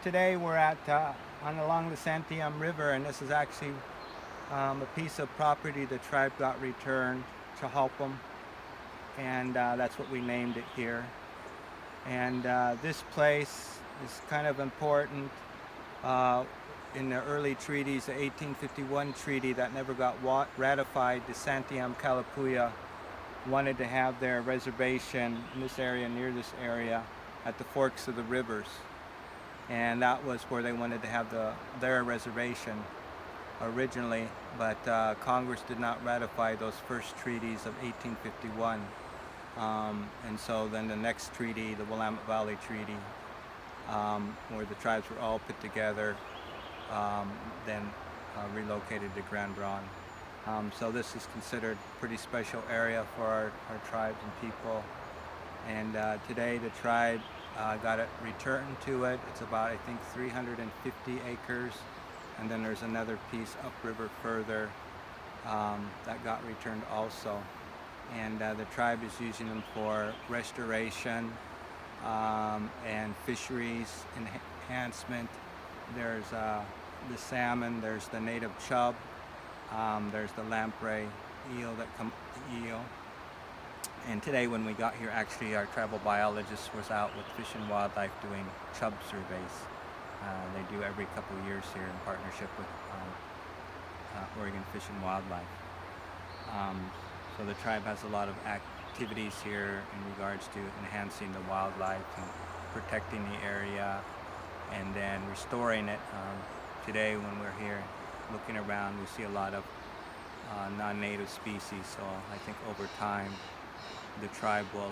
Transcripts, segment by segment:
today we're at along the Santiam River, and this is actually a piece of property the tribe got returned, Chahalpam, and that's what we named it here. And this place is kind of important. In the early treaties, the 1851 treaty that never got ratified, the Santiam Kalapuya wanted to have their reservation in this area, near this area, at the forks of the rivers. And that was where they wanted to have their reservation originally, but Congress did not ratify those first treaties of 1851. And so then the next treaty, the Willamette Valley Treaty, where the tribes were all put together, then relocated to Grand Ronde. So this is considered a pretty special area for our tribes and people. And today the tribe got it returned to it. It's about, I think, 350 acres. And then there's another piece upriver further that got returned also. And the tribe is using them for restoration and fisheries enhancement. There's the salmon, there's the native chub, there's the lamprey eel eel. And today when we got here, actually our tribal biologist was out with Fish and Wildlife doing chub surveys. They do every couple of years here in partnership with Oregon Fish and Wildlife. So the tribe has a lot of activities here in regards to enhancing the wildlife and protecting the area and then restoring it. Today when we're here looking around, we see a lot of non-native species, so I think over time the tribe will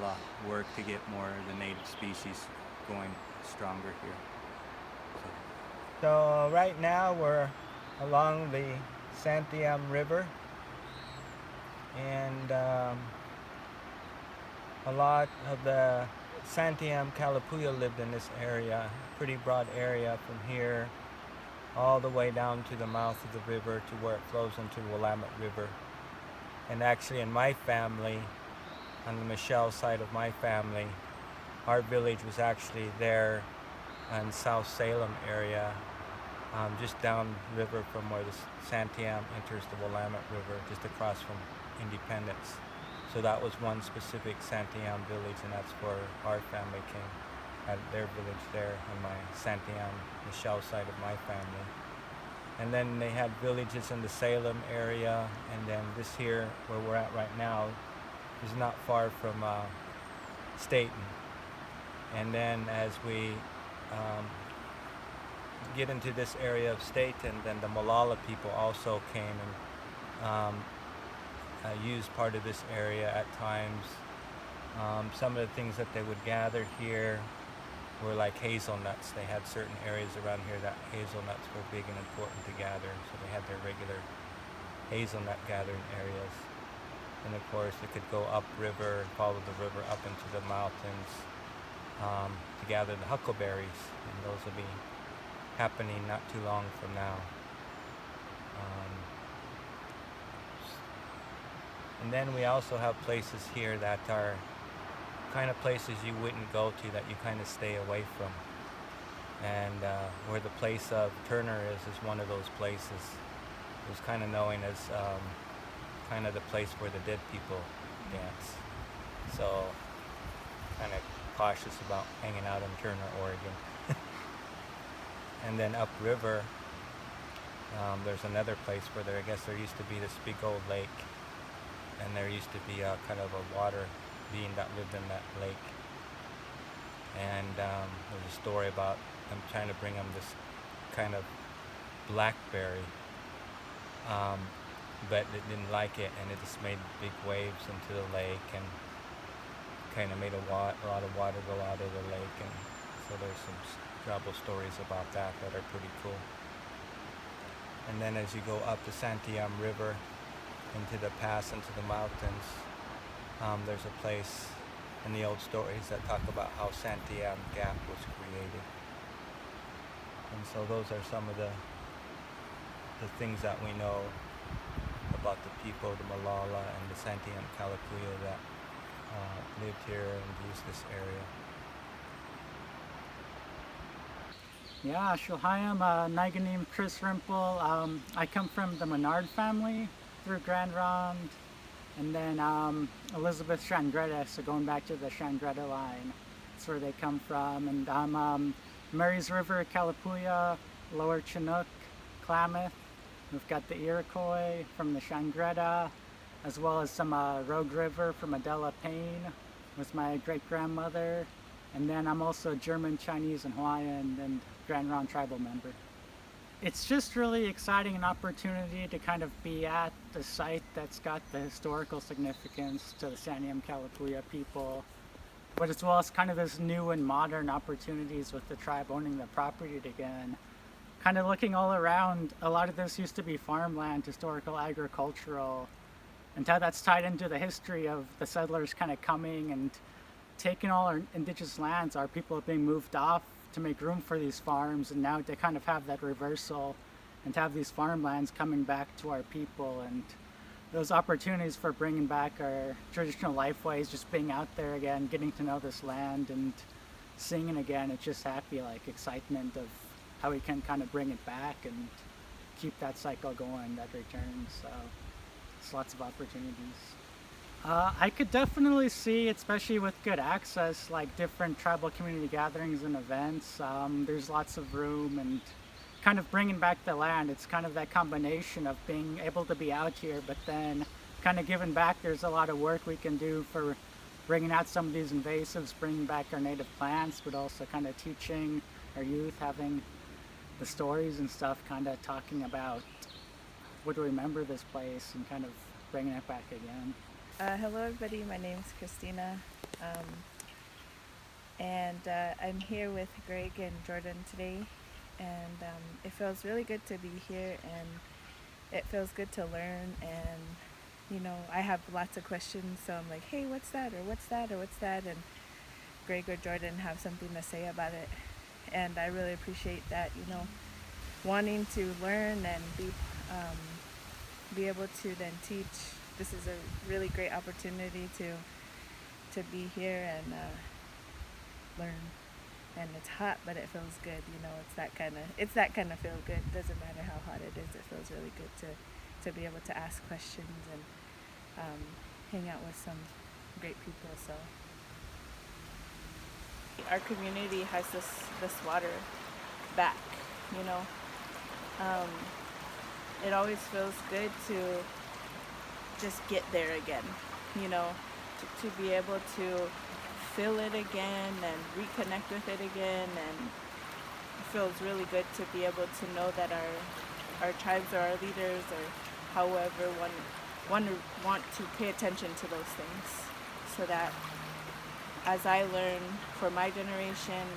work to get more of the native species going stronger here. So right now we're along the Santiam River, and a lot of the Santiam Kalapuya lived in this area, pretty broad area from here all the way down to the mouth of the river to where it flows into the Willamette River. And actually in my family, on the Michelle side of my family, our village was actually there in South Salem area, just down river from where the Santiam enters the Willamette River, just across from Independence. So that was one specific Santiam village, and that's where our family came, at their village there on my Santiam Michelle side of my family. And then they had villages in the Salem area, and then this here where we're at right now is not far from Staten. And then as we get into this area of Staten, then the Molalla people also came and used part of this area at times. Some of the things that they would gather here were like hazelnuts. They had certain areas around here that hazelnuts were big and important to gather, so they had their regular hazelnut gathering areas. And of course they could go upriver, follow the river up into the mountains to gather the huckleberries, and those will be happening not too long from now. And then we also have places here that are kind of places you wouldn't go to, that you kind of stay away from. And where the place of Turner is one of those places. It was kind of known as kind of the place where the dead people dance. So kind of cautious about hanging out in Turner, Oregon. And then upriver, there's another place where I guess there used to be this big old lake, and there used to be kind of a water being that lived in that lake. And there's a story about them trying to bring them this kind of blackberry, but it didn't like it, and it just made big waves into the lake and kind of made a lot of water go out of the lake. And so there's some tribal stories about that are pretty cool. And then as you go up the Santiam River into the pass, into the mountains, there's a place in the old stories that talk about how Santiam Gap was created. And so those are some of the things that we know about the people, the Molalla and the Santiam Kalapuya that lived here and used this area. Yeah, Chahalpam, Naiganim Chris Rempel. I come from the Menard family through Grand Ronde, and then Elizabeth Shangreta, so going back to the Shangreta line, that's where they come from. And I'm Murray's River, Kalapuya, Lower Chinook, Klamath. We've got the Iroquois from the Shangreta, as well as some Rogue River from Adela Payne, was my great-grandmother. And then I'm also German, Chinese, and Hawaiian, and Grand Ronde tribal member. It's just really exciting an opportunity to kind of be at the site that's got the historical significance to the Santiam Kalapuya people, but as well as kind of this new and modern opportunities with the tribe owning the property again. Kind of looking all around, a lot of this used to be farmland, historical agricultural, and how that's tied into the history of the settlers kind of coming and taking all our indigenous lands. Our people are being moved off to make room for these farms, and now they kind of have that reversal and to have these farmlands coming back to our people, and those opportunities for bringing back our traditional lifeways, just being out there again, getting to know this land and seeing it again. It's just happy, like excitement of how we can kind of bring it back and keep that cycle going, that return. So it's lots of opportunities. I could definitely see, especially with good access, like different tribal community gatherings and events. There's lots of room and kind of bringing back the land. It's kind of that combination of being able to be out here, but then kind of giving back. There's a lot of work we can do for bringing out some of these invasives, bringing back our native plants, but also kind of teaching our youth, having the stories and stuff, kind of talking about what to remember this place and kind of bringing it back again. Hello everybody, my name is Cristina, and I'm here with Greg and Jordan today, and it feels really good to be here, and it feels good to learn, and you know, I have lots of questions, so I'm like, hey, what's that, or what's that, or what's that, and Greg or Jordan have something to say about it, and I really appreciate that, you know, wanting to learn and be able to then teach. This is a really great opportunity to be here and learn. And it's hot, but it feels good. You know, it's that kind of feel good. Doesn't matter how hot it is. It feels really good to be able to ask questions and hang out with some great people. So our community has this water back. You know, it always feels good to just get there again, you know, to be able to feel it again and reconnect with it again, and it feels really good to be able to know that our tribes or our leaders or however want to pay attention to those things, so that as I learn for my generation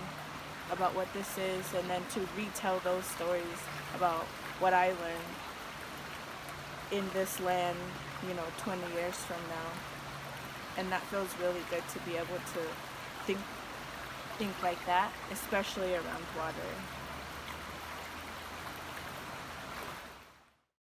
about what this is, and then to retell those stories about what I learned in this land, you know, 20 years from now. And that feels really good to be able to think like that, especially around water.